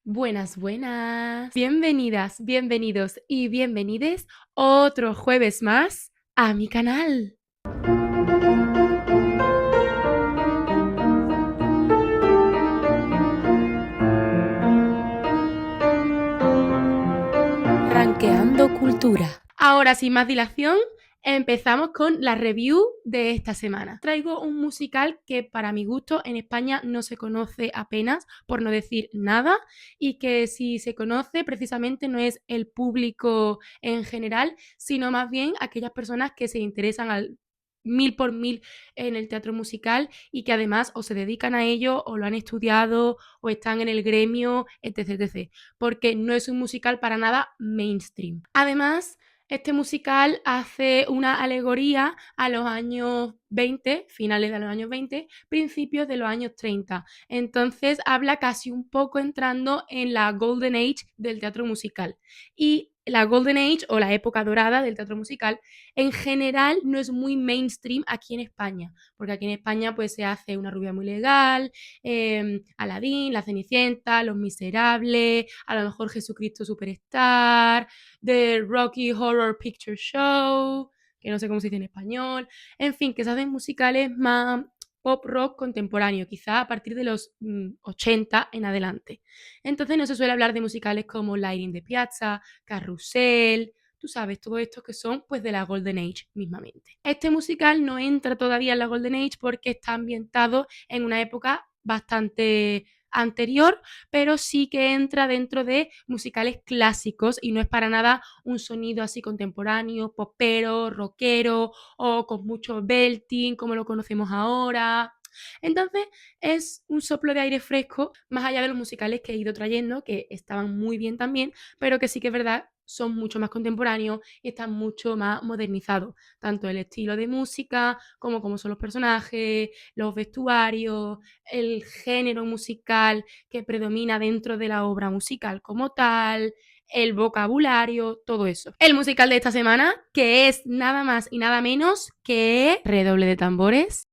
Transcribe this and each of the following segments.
Buenas, buenas. Bienvenidas, bienvenidos y bienvenides otro jueves más a mi canal. Rankeando cultura. Ahora, sin más dilación, empezamos con la review de esta semana. Traigo un musical que para mi gusto en España no se conoce apenas, por no decir nada, y que si se conoce precisamente no es el público en general, sino más bien aquellas personas que se interesan al 1000 por 1000 en el teatro musical y que además o se dedican a ello o lo han estudiado o están en el gremio, etc, etc, porque no es un musical para nada mainstream. Además, este musical hace una alegoría a los años 20, finales de los años 20, principios de los años 30. Entonces habla casi un poco entrando en la Golden Age del teatro musical. Y la Golden Age o la época dorada del teatro musical en general no es muy mainstream aquí en España, porque aquí en España pues se hace Una rubia muy legal, Aladín, La Cenicienta, Los Miserables, a lo mejor Jesucristo Superstar, The Rocky Horror Picture Show, que no sé cómo se dice en español, en fin, que se hacen musicales más pop rock contemporáneo, quizá a partir de los 80 en adelante. Entonces no se suele hablar de musicales como Lighting the Piazza, Carrusel, tú sabes, todo esto que son pues de la Golden Age mismamente. Este musical no entra todavía en la Golden Age porque está ambientado en una época bastante anterior, pero sí que entra dentro de musicales clásicos y no es para nada un sonido así contemporáneo, popero, rockero o con mucho belting como lo conocemos ahora. Entonces es un soplo de aire fresco más allá de los musicales que he ido trayendo, que estaban muy bien también, pero que sí que es verdad son mucho más contemporáneos y están mucho más modernizados, tanto el estilo de música como cómo son los personajes, los vestuarios, el género musical que predomina dentro de la obra musical como tal, el vocabulario, todo eso. El musical de esta semana, que es nada más y nada menos que redoble de tambores.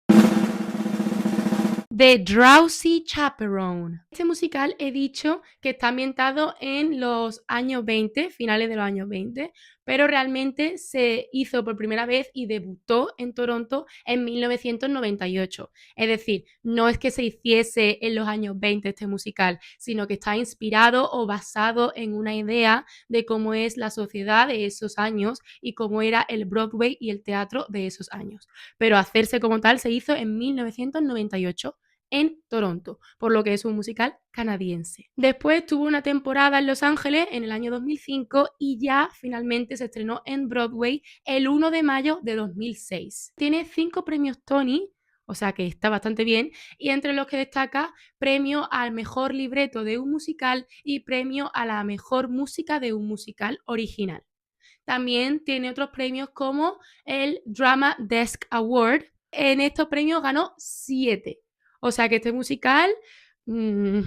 The Drowsy Chaperone. Este musical he dicho que está ambientado en los años 20, finales de los años 20, pero realmente se hizo por primera vez y debutó en Toronto en 1998. Es decir, no es que se hiciese en los años 20 este musical, sino que está inspirado o basado en una idea de cómo es la sociedad de esos años y cómo era el Broadway y el teatro de esos años. Pero hacerse como tal se hizo en 1998 en Toronto, por lo que es un musical canadiense. Después tuvo una temporada en Los Ángeles en el año 2005 y ya finalmente se estrenó en Broadway el 1 de mayo de 2006. Tiene 5 premios Tony, o sea que está bastante bien, y entre los que destaca premio al mejor libreto de un musical y premio a la mejor música de un musical original. También tiene otros premios como el Drama Desk Award. En estos premios ganó 7. O sea que este musical mmm,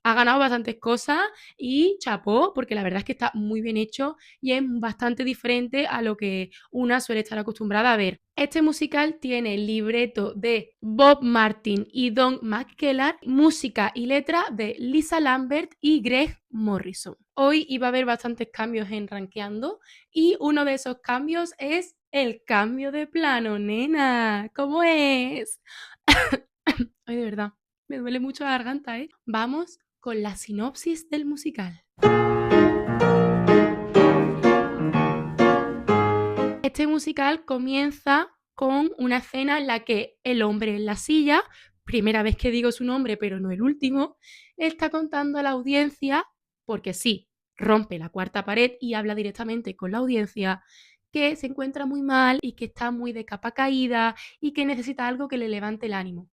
ha ganado bastantes cosas y chapó, porque la verdad es que está muy bien hecho y es bastante diferente a lo que una suele estar acostumbrada a ver. Este musical tiene el libreto de Bob Martin y Don McKellar, música y letra de Lisa Lambert y Greg Morrison. Hoy iba a haber bastantes cambios en Rankeando y uno de esos cambios es el cambio de plano, nena. ¿Cómo es? Ay, de verdad, me duele mucho la garganta, ¿eh? Vamos con la sinopsis del musical. Este musical comienza con una escena en la que el hombre en la silla, primera vez que digo su nombre, pero no el último, está contando a la audiencia, porque sí, rompe la cuarta pared y habla directamente con la audiencia, que se encuentra muy mal y que está muy de capa caída y que necesita algo que le levante el ánimo.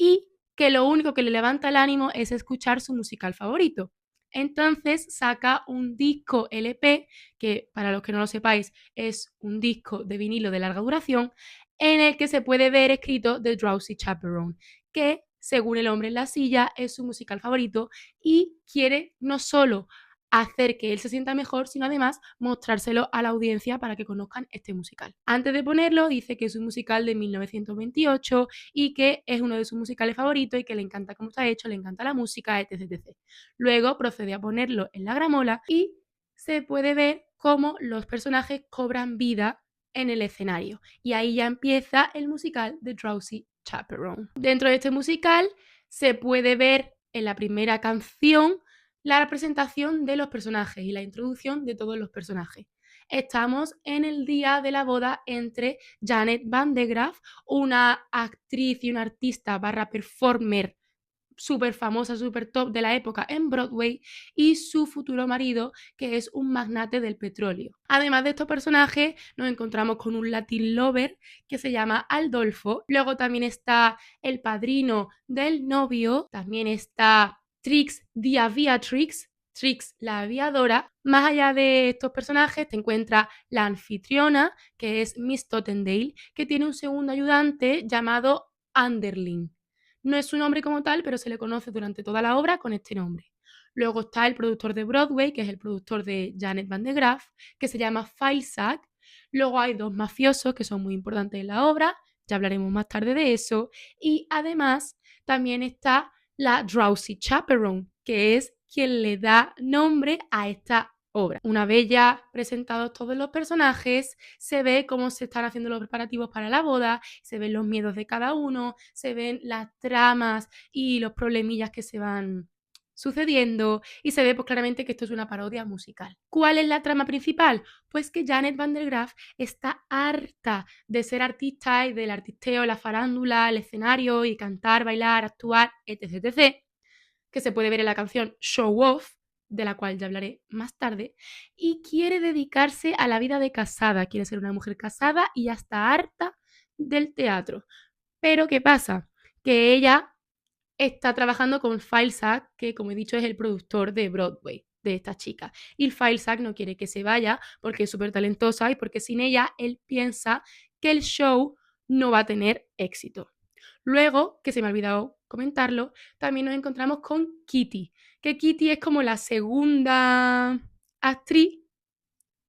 Y que lo único que le levanta el ánimo es escuchar su musical favorito. Entonces saca un disco LP, que para los que no lo sepáis es un disco de vinilo de larga duración, en el que se puede ver escrito The Drowsy Chaperone, que según el hombre en la silla es su musical favorito y quiere no solo hacer que él se sienta mejor, sino además mostrárselo a la audiencia para que conozcan este musical. Antes de ponerlo, dice que es un musical de 1928 y que es uno de sus musicales favoritos y que le encanta cómo está hecho, le encanta la música, etc, etc. Luego procede a ponerlo en la gramola y se puede ver cómo los personajes cobran vida en el escenario. Y ahí ya empieza el musical de Drowsy Chaperone. Dentro de este musical se puede ver en la primera canción la representación de los personajes y la introducción de todos los personajes. Estamos en el día de la boda entre Janet Van de Graaff, una actriz y una artista barra performer súper famosa, súper top de la época en Broadway, y su futuro marido, que es un magnate del petróleo. Además de estos personajes, nos encontramos con un Latin lover que se llama Aldolfo. Luego también está el padrino del novio, también está Trix the Aviatrix, Trix la aviadora. Más allá de estos personajes te encuentra la anfitriona, que es Miss Tottendale, que tiene un segundo ayudante llamado Underling. No es su nombre como tal, pero se le conoce durante toda la obra con este nombre. Luego está el productor de Broadway, que es el productor de Janet Van de Graaff, que se llama Falstaff. Luego hay dos mafiosos que son muy importantes en la obra, ya hablaremos más tarde de eso. Y además también está la Drowsy Chaperone, que es quien le da nombre a esta obra. Una vez ya presentados todos los personajes, se ve cómo se están haciendo los preparativos para la boda, se ven los miedos de cada uno, se ven las tramas y los problemillas que se van sucediendo y se ve pues claramente que esto es una parodia musical. ¿Cuál es la trama principal? Pues que Janet Van der Graaf está harta de ser artista y del artisteo, la farándula, el escenario y cantar, bailar, actuar, etc, etc, que se puede ver en la canción Show Off, de la cual ya hablaré más tarde, y quiere dedicarse a la vida de casada, quiere ser una mujer casada y ya está harta del teatro. Pero ¿qué pasa? Que ella está trabajando con Falstaff, que como he dicho es el productor de Broadway, de esta chica. Y Falstaff no quiere que se vaya porque es súper talentosa y porque sin ella él piensa que el show no va a tener éxito. Luego, que se me ha olvidado comentarlo, también nos encontramos con Kitty, que Kitty es como la segunda actriz,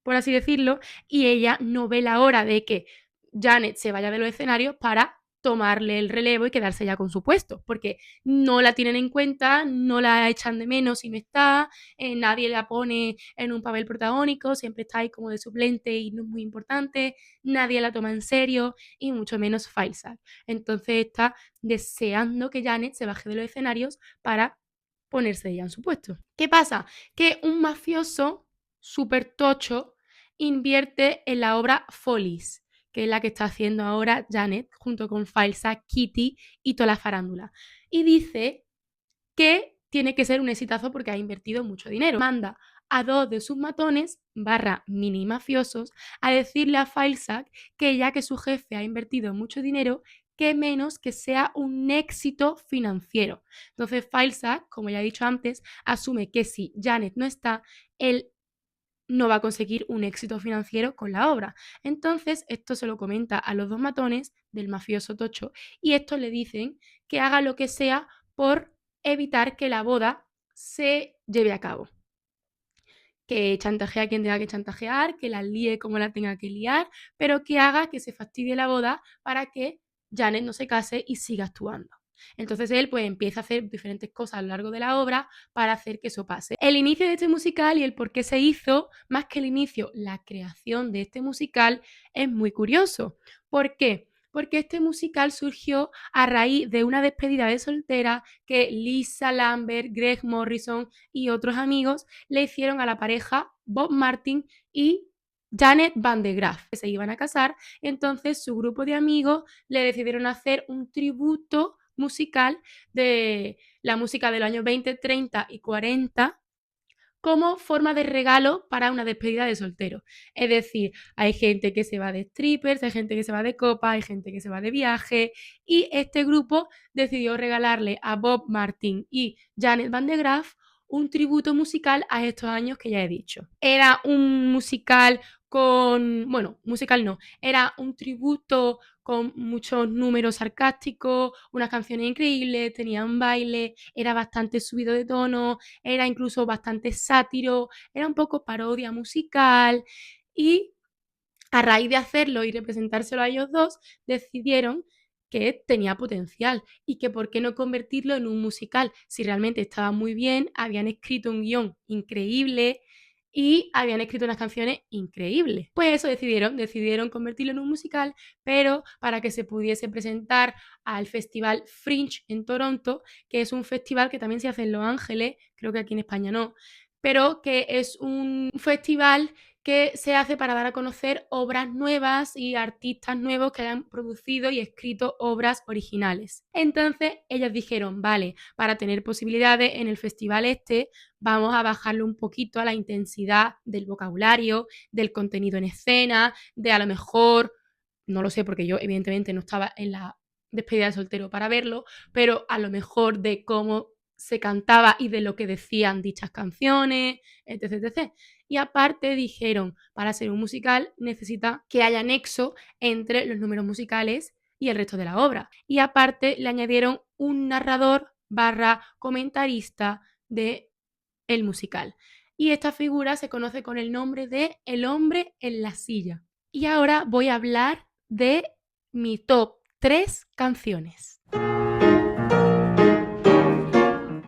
por así decirlo, y ella no ve la hora de que Janet se vaya de los escenarios para tomarle el relevo y quedarse ya con su puesto, porque no la tienen en cuenta, no la echan de menos si no está, nadie la pone en un papel protagónico, siempre está ahí como de suplente y no es muy importante, nadie la toma en serio y mucho menos Falstaff. Entonces está deseando que Janet se baje de los escenarios para ponerse ella en su puesto. ¿Qué pasa? Que un mafioso súper tocho invierte en la obra Follies, que es la que está haciendo ahora Janet junto con Falsa, Kitty y toda la farándula. Y dice que tiene que ser un exitazo porque ha invertido mucho dinero. Manda a dos de sus matones, barra mini mafiosos, a decirle a Falsa que ya que su jefe ha invertido mucho dinero, que menos que sea un éxito financiero. Entonces Falsa, como ya he dicho antes, asume que si Janet no está, él no va a conseguir un éxito financiero con la obra. Entonces, esto se lo comenta a los dos matones del mafioso tocho y estos le dicen que haga lo que sea por evitar que la boda se lleve a cabo. Que chantajee a quien tenga que chantajear, que la líe como la tenga que liar, pero que haga que se fastidie la boda para que Janet no se case y siga actuando. Entonces él pues empieza a hacer diferentes cosas a lo largo de la obra para hacer que eso pase. El inicio de este musical y el por qué se hizo, más que el inicio, la creación de este musical es muy curioso. ¿Por qué? Porque este musical surgió a raíz de una despedida de soltera que Lisa Lambert, Greg Morrison y otros amigos le hicieron a la pareja Bob Martin y Janet Van de Graaff, que se iban a casar. Entonces su grupo de amigos le decidieron hacer un tributo musical de la música de los años 20, 30 y 40 como forma de regalo para una despedida de soltero. Es decir, hay gente que se va de strippers, hay gente que se va de copa, hay gente que se va de viaje y este grupo decidió regalarle a Bob Martin y Janet Van de Graaff un tributo musical a estos años que ya he dicho. Era un musical musical no, era un tributo con muchos números sarcásticos, unas canciones increíbles, tenía un baile, era bastante subido de tono, era incluso bastante sátiro, era un poco parodia musical y a raíz de hacerlo y representárselo a ellos dos, decidieron que tenía potencial y que por qué no convertirlo en un musical si realmente estaba muy bien, habían escrito un guión increíble y habían escrito unas canciones increíbles. Pues eso decidieron convertirlo en un musical, pero para que se pudiese presentar al Festival Fringe en Toronto, que es un festival que también se hace en Los Ángeles, creo que aquí en España no, pero que es un festival que se hace para dar a conocer obras nuevas y artistas nuevos que hayan producido y escrito obras originales. Entonces ellos dijeron, vale, para tener posibilidades en el festival vamos a bajarle un poquito a la intensidad del vocabulario, del contenido en escena, de a lo mejor, no lo sé porque yo evidentemente no estaba en la despedida de soltero para verlo, pero a lo mejor de cómo se cantaba y de lo que decían dichas canciones, etc, etc. Y aparte dijeron, para ser un musical necesita que haya nexo entre los números musicales y el resto de la obra. Y aparte le añadieron un narrador barra comentarista de el musical. Y esta figura se conoce con el nombre de El hombre en la silla. Y ahora voy a hablar de mi top 3 canciones.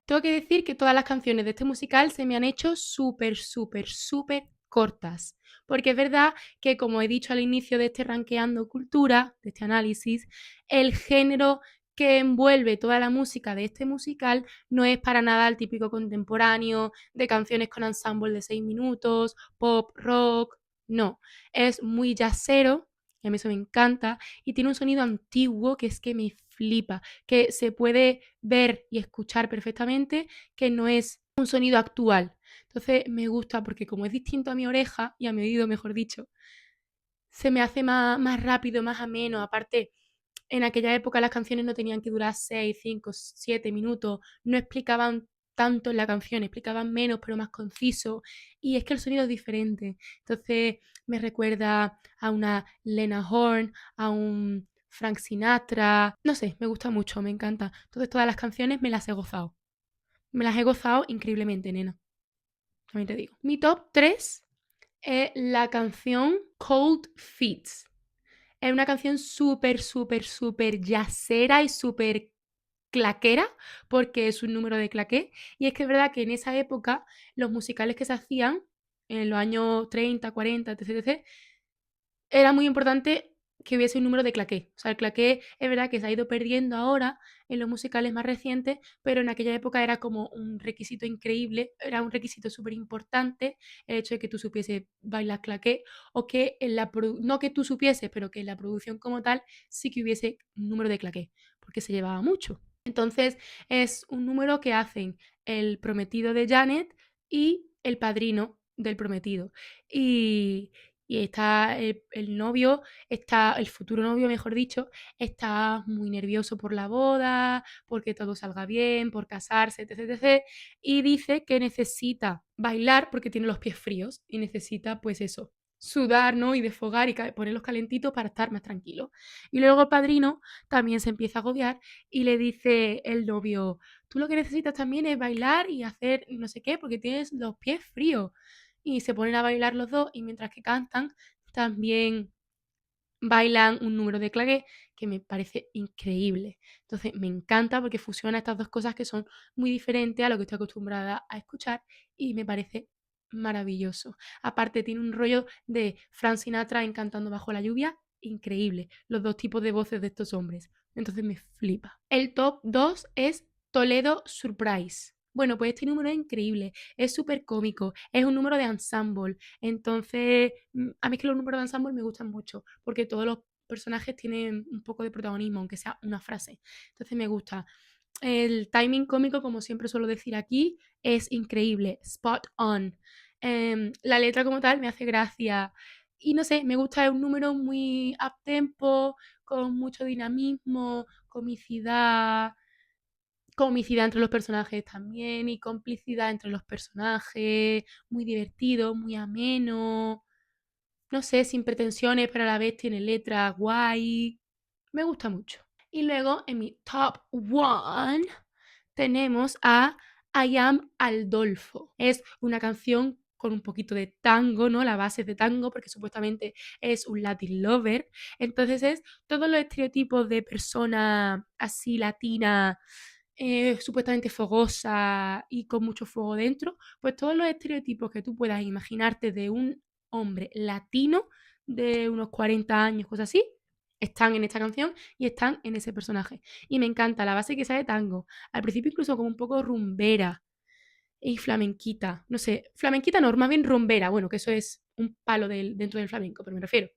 Tengo que decir que todas las canciones de este musical se me han hecho súper, súper, súper cortas. Porque es verdad que, como he dicho al inicio de este Rankeando Cultura, de este análisis, el género que envuelve toda la música de este musical no es para nada el típico contemporáneo de canciones con ensemble de 6 minutos, pop, rock, no. Es muy jazzero, y a mí eso me encanta, y tiene un sonido antiguo que es que me flipa, que se puede ver y escuchar perfectamente, que no es un sonido actual. Entonces me gusta porque como es distinto a mi oreja y a mi oído, mejor dicho, se me hace más rápido, más ameno. Aparte, en aquella época las canciones no tenían que durar 6, 5, 7 minutos, no explicaban tanto en la canción, explicaban menos pero más conciso y es que el sonido es diferente. Entonces me recuerda a una Lena Horne, a un Frank Sinatra, no sé, me gusta mucho, me encanta. Entonces todas las canciones me las he gozado. Me las he gozado increíblemente, nena. También te digo. Mi top 3 es la canción Cold Feet. Es una canción súper, súper, súper jazzera y súper claquera, porque es un número de claqué. Y es que es verdad que en esa época los musicales que se hacían, en los años 30, 40, etc, etc, era muy importante que hubiese un número de claqué. O sea, el claqué es verdad que se ha ido perdiendo ahora en los musicales más recientes, pero en aquella época era como un requisito increíble, era un requisito súper importante el hecho de que tú supieses bailar claqué o que no que tú supieses, pero que en la producción como tal sí que hubiese un número de claqué, porque se llevaba mucho. Entonces es un número que hacen el prometido de Janet y el padrino del prometido. Y, y está el novio, está el futuro novio, mejor dicho, está muy nervioso por la boda, porque todo salga bien, por casarse, etc, etc. Y dice que necesita bailar porque tiene los pies fríos y necesita, pues eso, sudar, ¿no? Y desfogar y ponerlos calentitos para estar más tranquilo. Y luego el padrino también se empieza a agobiar y le dice el novio, tú lo que necesitas también es bailar y hacer no sé qué porque tienes los pies fríos. Y se ponen a bailar los dos y mientras que cantan también bailan un número de claqué que me parece increíble. Entonces me encanta porque fusiona estas dos cosas que son muy diferentes a lo que estoy acostumbrada a escuchar y me parece maravilloso. Aparte tiene un rollo de Frank Sinatra encantando bajo la lluvia, increíble. Los dos tipos de voces de estos hombres. Entonces me flipa. El top 2 es Toledo Surprise. Bueno, pues este número es increíble, es súper cómico, es un número de ensemble. Entonces, a mí es que los números de ensemble me gustan mucho, porque todos los personajes tienen un poco de protagonismo, aunque sea una frase. Entonces me gusta. El timing cómico, como siempre suelo decir aquí, es increíble, spot on. La letra como tal me hace gracia. Y no sé, me gusta, es un número muy up tempo, con mucho dinamismo, comicidad, comicidad entre los personajes también y complicidad entre los personajes, muy divertido, muy ameno, no sé, sin pretensiones, pero a la vez tiene letras guay. Me gusta mucho. Y luego en mi top one tenemos a I Am Aldolfo. Es una canción con un poquito de tango, ¿no? La base es de tango porque supuestamente es un Latin lover. Entonces es todos los estereotipos de persona así latina, supuestamente fogosa y con mucho fuego dentro, pues todos los estereotipos que tú puedas imaginarte de un hombre latino de unos 40 años, cosas así, están en esta canción y están en ese personaje. Y me encanta la base que sale de tango. Al principio incluso como un poco rumbera y flamenquita. No sé, flamenquita no, más bien rumbera. Bueno, que eso es un palo dentro del flamenco, pero me refiero.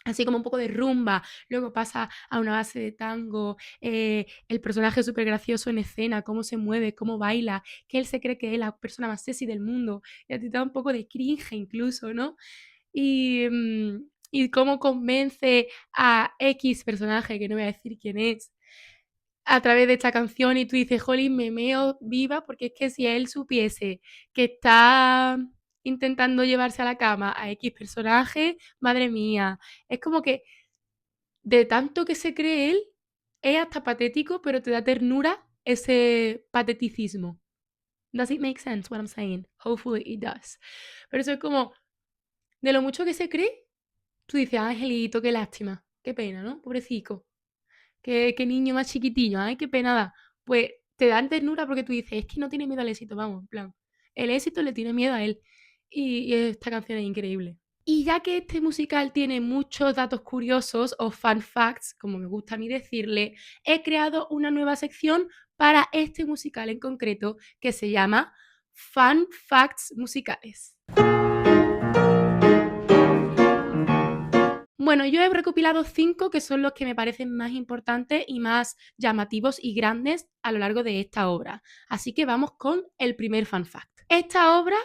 Así como un poco de rumba, luego pasa a una base de tango, el personaje súper gracioso en escena, cómo se mueve, cómo baila, que él se cree que es la persona más sexy del mundo, y a ti te da un poco de cringe incluso, ¿no? Y cómo convence a X personaje, que no voy a decir quién es, a través de esta canción y tú dices, jolín, me meo viva, porque es que si él supiese que está intentando llevarse a la cama a X personaje, madre mía, es como que de tanto que se cree él, es hasta patético, pero te da ternura ese pateticismo. Does it make sense what I'm saying? Hopefully it does. Pero eso es como, de lo mucho que se cree, tú dices, Angelito, qué lástima, qué pena, ¿no? Pobrecito. Qué niño más chiquitillo, ay, qué pena da. Pues te dan ternura porque tú dices, es que no tiene miedo al éxito, vamos, en plan. El éxito le tiene miedo a él. Y esta canción es increíble. Y ya que este musical tiene muchos datos curiosos o fun facts, como me gusta a mí decirle, he creado una nueva sección para este musical en concreto que se llama Fun Facts Musicales. Bueno, yo he recopilado 5 que son los que me parecen más importantes y más llamativos y grandes a lo largo de esta obra. Así que vamos con el primer fun fact. Esta obra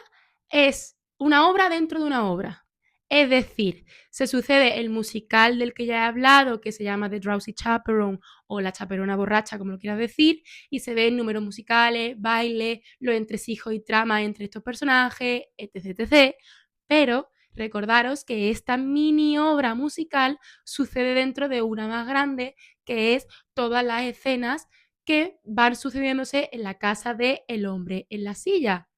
es una obra dentro de una obra. Es decir, se sucede el musical del que ya he hablado, que se llama The Drowsy Chaperone o La Chaperona Borracha, como lo quieras decir, y se ven números musicales, bailes, los entresijos y tramas entre estos personajes, etc, etc. Pero recordaros que esta mini obra musical sucede dentro de una más grande, que es todas las escenas que van sucediéndose en la casa de El hombre en la silla.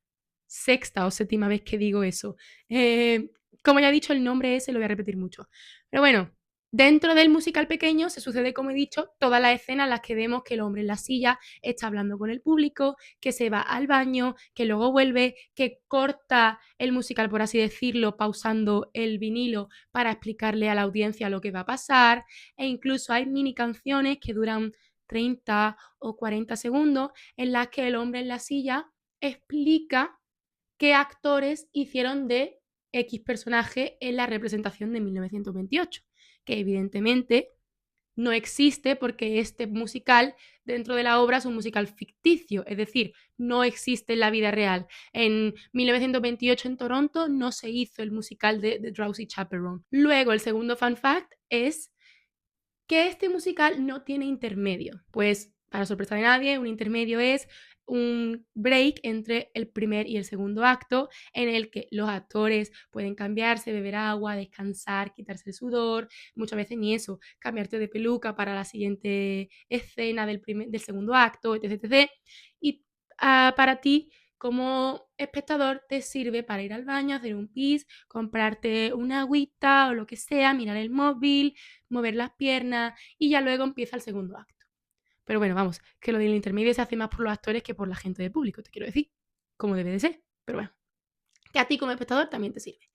Sexta o séptima vez que digo eso. Como ya he dicho, el nombre ese lo voy a repetir mucho. Pero bueno, dentro del musical pequeño se sucede, como he dicho, todas las escenas en las que vemos que el hombre en la silla está hablando con el público, que se va al baño, que luego vuelve, que corta el musical, por así decirlo, pausando el vinilo para explicarle a la audiencia lo que va a pasar. E incluso hay mini canciones que duran 30 o 40 segundos en las que el hombre en la silla explica qué actores hicieron de X personaje en la representación de 1928, que evidentemente no existe porque este musical dentro de la obra es un musical ficticio, es decir, no existe en la vida real. En 1928 en Toronto no se hizo el musical de The Drowsy Chaperone. Luego, el segundo fun fact es que este musical no tiene intermedio. Pues, para sorpresa de nadie, un intermedio es un break entre el primer y el segundo acto en el que los actores pueden cambiarse, beber agua, descansar, quitarse el sudor, muchas veces ni eso, cambiarte de peluca para la siguiente escena del segundo acto, etc, etc. Y para ti, como espectador, te sirve para ir al baño, hacer un pis, comprarte una agüita o lo que sea, mirar el móvil, mover las piernas y ya luego empieza el segundo acto. Pero bueno, vamos, que lo del intermedio se hace más por los actores que por la gente del público, te quiero decir, como debe de ser. Pero bueno, que a ti como espectador también te sirve.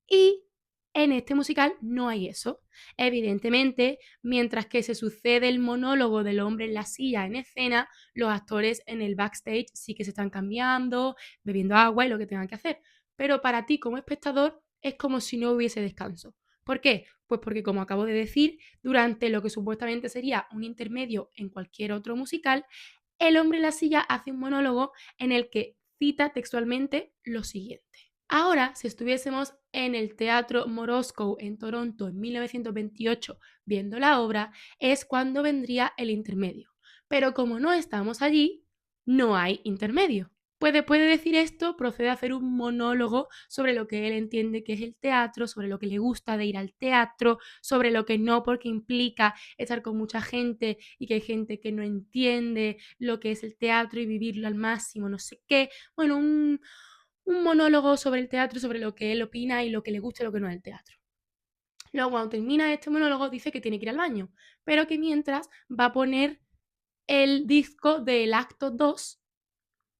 Y en este musical no hay eso. Evidentemente, mientras que se sucede el monólogo del hombre en la silla en escena, los actores en el backstage sí que se están cambiando, bebiendo agua y lo que tengan que hacer. Pero para ti como espectador es como si no hubiese descanso. ¿Por qué? Pues porque, como acabo de decir, durante lo que supuestamente sería un intermedio en cualquier otro musical, el hombre en la silla hace un monólogo en el que cita textualmente lo siguiente. Ahora, si estuviésemos en el Teatro Moroscow en Toronto en 1928 viendo la obra, es cuando vendría el intermedio. Pero como no estamos allí, no hay intermedio. Pues después de decir esto, procede a hacer un monólogo sobre lo que él entiende que es el teatro, sobre lo que le gusta de ir al teatro, sobre lo que no, porque implica estar con mucha gente y que hay gente que no entiende lo que es el teatro y vivirlo al máximo, no sé qué. Bueno, un monólogo sobre el teatro, sobre lo que él opina y lo que le gusta y lo que no es el teatro. Luego, cuando termina este monólogo, dice que tiene que ir al baño, pero que mientras va a poner el disco del acto 2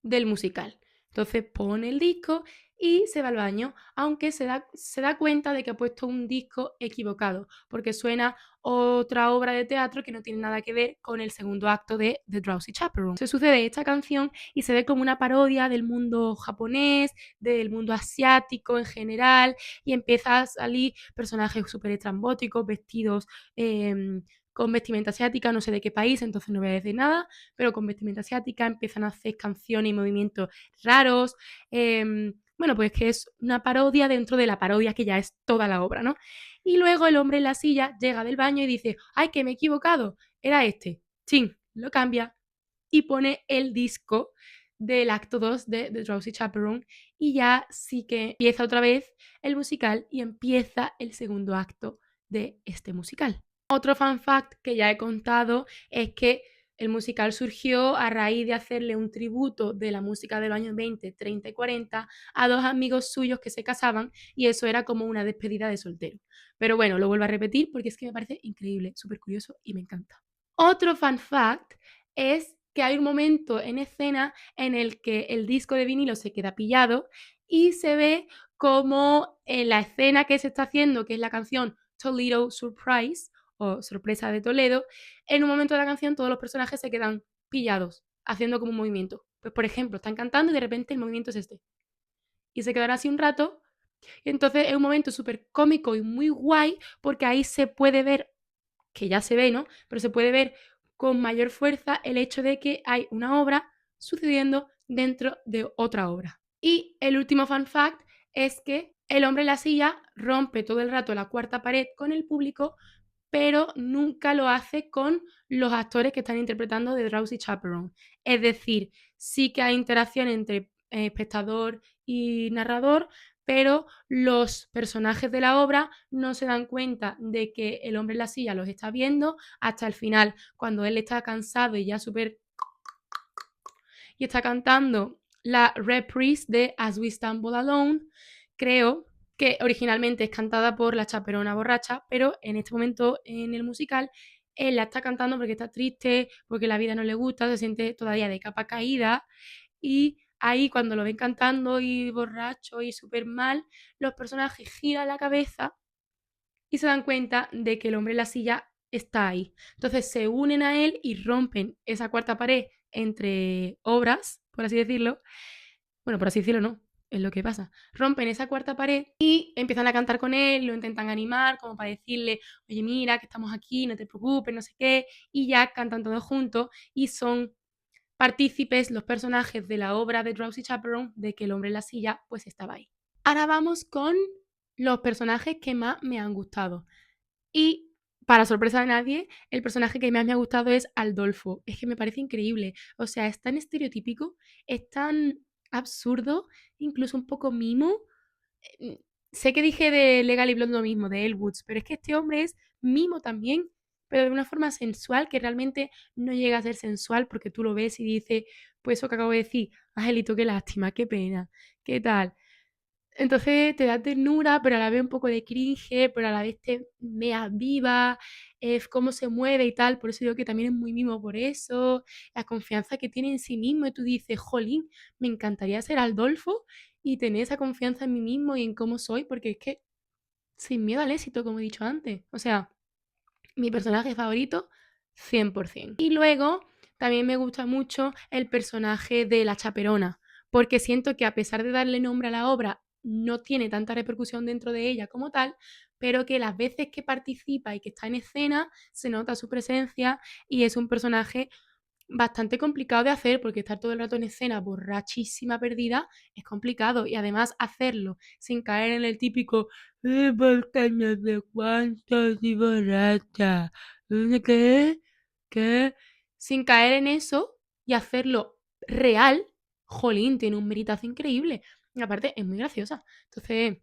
del musical. Entonces pone el disco y se va al baño, aunque se da cuenta de que ha puesto un disco equivocado, porque suena otra obra de teatro que no tiene nada que ver con el segundo acto de The Drowsy Chaperone. Se sucede esta canción y se ve como una parodia del mundo japonés, del mundo asiático en general, y empieza a salir personajes súper estrambóticos, vestidos con vestimenta asiática, no sé de qué país, entonces no voy a decir nada, pero con vestimenta asiática empiezan a hacer canciones y movimientos raros. Bueno, pues que es una parodia dentro de la parodia que ya es toda la obra, ¿no? Y luego el hombre en la silla llega del baño y dice, ¡ay, que me he equivocado! Era este. Chin, lo cambia y pone el disco del acto 2 de The Drowsy Chaperone y ya sí que empieza otra vez el musical y empieza el segundo acto de este musical. Otro fan fact que ya he contado es que el musical surgió a raíz de hacerle un tributo de la música de los años 20, 30 y 40 a dos amigos suyos que se casaban y eso era como una despedida de soltero. Pero bueno, lo vuelvo a repetir porque es que me parece increíble, súper curioso y me encanta. Otro fan fact es que hay un momento en escena en el que el disco de vinilo se queda pillado y se ve como en la escena que se está haciendo, que es la canción Toledo Surprise o Sorpresa de Toledo, en un momento de la canción todos los personajes se quedan pillados, haciendo como un movimiento. Pues por ejemplo, están cantando y de repente el movimiento es este. Y se quedará así un rato. Y entonces es un momento súper cómico y muy guay porque ahí se puede ver, que ya se ve, ¿no? Pero se puede ver con mayor fuerza el hecho de que hay una obra sucediendo dentro de otra obra. Y el último fun fact es que el hombre en la silla rompe todo el rato la cuarta pared con el público, pero nunca lo hace con los actores que están interpretando The Drowsy Chaperone. Es decir, sí que hay interacción entre espectador y narrador, pero los personajes de la obra no se dan cuenta de que el hombre en la silla los está viendo hasta el final, cuando él está cansado y ya súper... y está cantando la reprise de As We Stumble Alone, creo que originalmente es cantada por la chaperona borracha, pero en este momento en el musical él la está cantando porque está triste, porque la vida no le gusta, se siente todavía de capa caída y ahí cuando lo ven cantando y borracho y súper mal, los personajes giran la cabeza y se dan cuenta de que el hombre en la silla está ahí. Entonces se unen a él y rompen esa cuarta pared entre obras, por así decirlo. Bueno, por así decirlo, no, es lo que pasa. Rompen esa cuarta pared y empiezan a cantar con él, lo intentan animar, como para decirle, oye, mira, que estamos aquí, no te preocupes, no sé qué, y ya cantan todos juntos y son partícipes los personajes de la obra de Drowsy Chaperone de que el hombre en la silla pues estaba ahí. Ahora vamos con los personajes que más me han gustado. Y para sorpresa de nadie, el personaje que más me ha gustado es Aldolfo. Es que me parece increíble. O sea, es tan estereotípico, es tan absurdo, incluso un poco mimo. Sé que dije de Legally Blonde lo mismo, de Elle Woods, pero es que este hombre es mimo también, pero de una forma sensual que realmente no llega a ser sensual porque tú lo ves y dices, pues eso que acabo de decir, Angelito, qué lástima, qué pena, qué tal. Entonces te da ternura, pero a la vez un poco de cringe, pero a la vez te mea viva, cómo se mueve y tal. Por eso digo que también es muy mimo por eso. La confianza que tiene en sí mismo y tú dices, jolín, me encantaría ser Aldolfo y tener esa confianza en mí mismo y en cómo soy, porque es que sin miedo al éxito, como he dicho antes. O sea, mi personaje favorito, 100%. Y luego también me gusta mucho el personaje de la chaperona, porque siento que a pesar de darle nombre a la obra, no tiene tanta repercusión dentro de ella como tal, pero que las veces que participa y que está en escena se nota su presencia y es un personaje bastante complicado de hacer porque estar todo el rato en escena borrachísima, perdida, es complicado. Y además hacerlo sin caer en el típico porque no sé cuánto y borracha. ¿Qué? ¿Qué? sin caer en eso y hacerlo real, jolín, tiene un meritazo increíble. Y aparte, es muy graciosa. Entonces,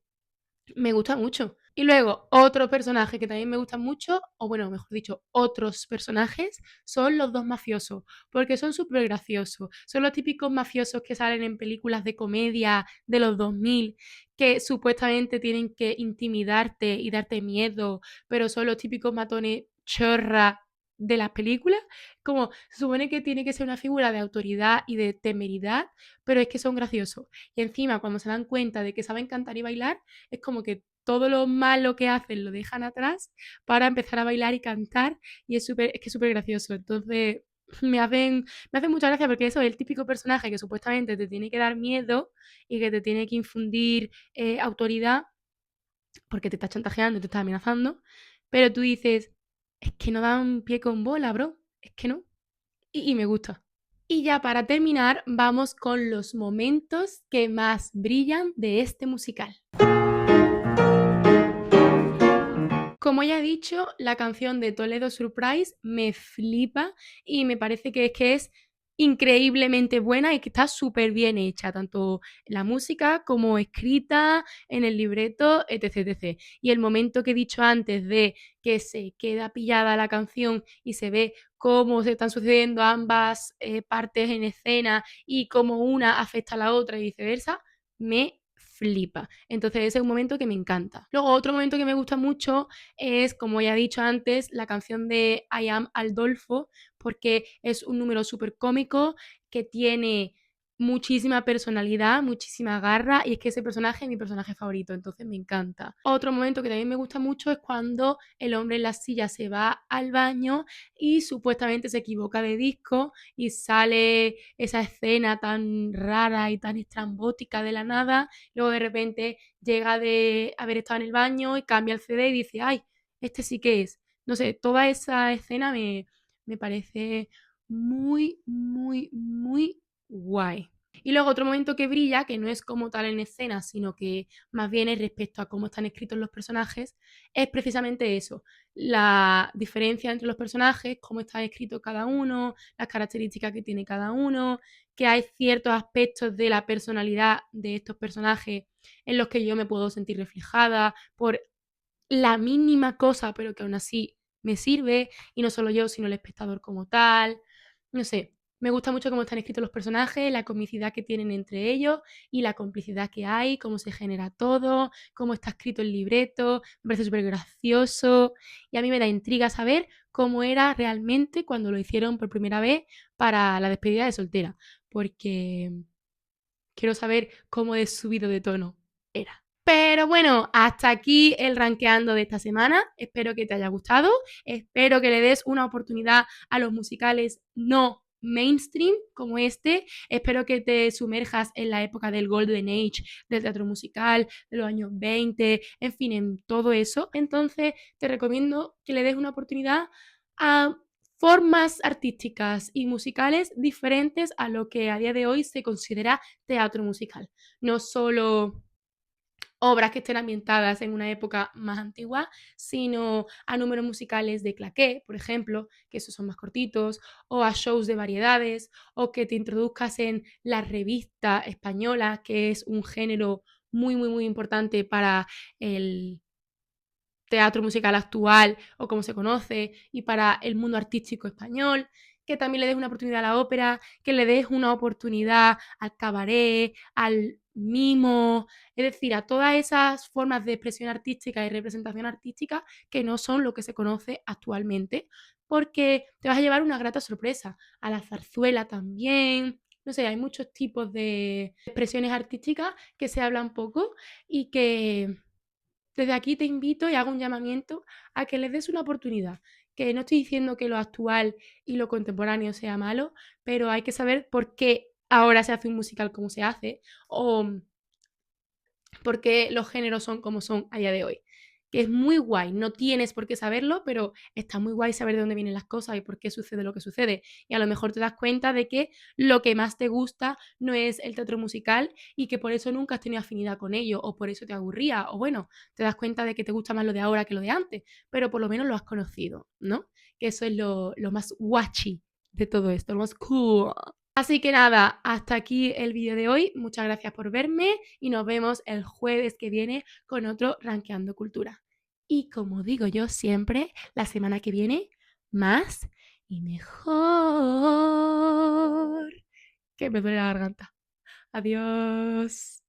me gusta mucho. Y luego, otro personaje que también me gusta mucho, o bueno, mejor dicho, otros personajes, son los dos mafiosos, porque son súper graciosos. Son los típicos mafiosos que salen en películas de comedia de los 2000, que supuestamente tienen que intimidarte y darte miedo, pero son los típicos matones chorra de las películas. Como se supone que tiene que ser una figura de autoridad y de temeridad, pero es que son graciosos. Y encima, cuando se dan cuenta de que saben cantar y bailar, es como que todo lo malo que hacen lo dejan atrás para empezar a bailar y cantar y es que es súper gracioso. Entonces me hacen mucha gracia porque eso es el típico personaje que supuestamente te tiene que dar miedo y que te tiene que infundir autoridad porque te está chantajeando, te está amenazando, pero tú dices, es que no dan pie con bola, bro, es que no. Y me gusta. Y ya para terminar, vamos con los momentos que más brillan de este musical. Como ya he dicho, la canción de Toledo Surprise me flipa y me parece que es increíblemente buena y que está súper bien hecha, tanto la música como escrita en el libreto, etc, etc. Y el momento que he dicho antes de que se queda pillada la canción y se ve cómo se están sucediendo ambas partes en escena y cómo una afecta a la otra y viceversa, me flipa. Entonces ese es un momento que me encanta. Luego otro momento que me gusta mucho es, como ya he dicho antes, la canción de I Am Aldolfo, porque es un número súper cómico que tiene muchísima personalidad, muchísima garra, y es que ese personaje es mi personaje favorito, entonces me encanta. Otro momento que también me gusta mucho es cuando el hombre en la silla se va al baño y supuestamente se equivoca de disco y sale esa escena tan rara y tan estrambótica de la nada, luego de repente llega de haber estado en el baño y cambia el CD y dice, ay, este sí que es. No sé, toda esa escena me parece muy, muy, muy guay. Y luego otro momento que brilla, que no es como tal en escena, sino que más bien es respecto a cómo están escritos los personajes, es precisamente eso, la diferencia entre los personajes, cómo está escrito cada uno, las características que tiene cada uno, que hay ciertos aspectos de la personalidad de estos personajes en los que yo me puedo sentir reflejada por la mínima cosa, pero que aún así me sirve, y no solo yo, sino el espectador como tal. No sé, me gusta mucho cómo están escritos los personajes, la comicidad que tienen entre ellos y la complicidad que hay, cómo se genera todo, cómo está escrito el libreto, me parece súper gracioso y a mí me da intriga saber cómo era realmente cuando lo hicieron por primera vez para la despedida de soltera, porque quiero saber cómo de subido de tono era. Pero bueno, hasta aquí el rankeando de esta semana. Espero que te haya gustado. Espero que le des una oportunidad a los musicales no mainstream como este. Espero que te sumerjas en la época del Golden Age del teatro musical, de los años 20, en fin, en todo eso. Entonces, te recomiendo que le des una oportunidad a formas artísticas y musicales diferentes a lo que a día de hoy se considera teatro musical. No solo obras que estén ambientadas en una época más antigua, sino a números musicales de claqué, por ejemplo, que esos son más cortitos, o a shows de variedades, o que te introduzcas en la revista española, que es un género muy, muy, muy importante para el teatro musical actual o como se conoce y para el mundo artístico español, que también le des una oportunidad a la ópera, que le des una oportunidad al cabaret, al mimo, es decir, a todas esas formas de expresión artística y representación artística que no son lo que se conoce actualmente, porque te vas a llevar una grata sorpresa. A la zarzuela también, no sé, hay muchos tipos de expresiones artísticas que se hablan poco y que desde aquí te invito y hago un llamamiento a que les des una oportunidad. Que no estoy diciendo que lo actual y lo contemporáneo sea malo, pero hay que saber por qué ahora se hace un musical como se hace o por qué los géneros son como son a día de hoy. Que es muy guay, no tienes por qué saberlo, pero está muy guay saber de dónde vienen las cosas y por qué sucede lo que sucede. Y a lo mejor te das cuenta de que lo que más te gusta no es el teatro musical y que por eso nunca has tenido afinidad con ello o por eso te aburría o bueno, te das cuenta de que te gusta más lo de ahora que lo de antes, pero por lo menos lo has conocido, ¿no? Que eso es lo más guachi de todo esto, lo más cool. Así que nada, hasta aquí el vídeo de hoy. Muchas gracias por verme y nos vemos el jueves que viene con otro Rankeando Cultura. Y como digo yo siempre, la semana que viene, más y mejor. Que me duele la garganta. Adiós.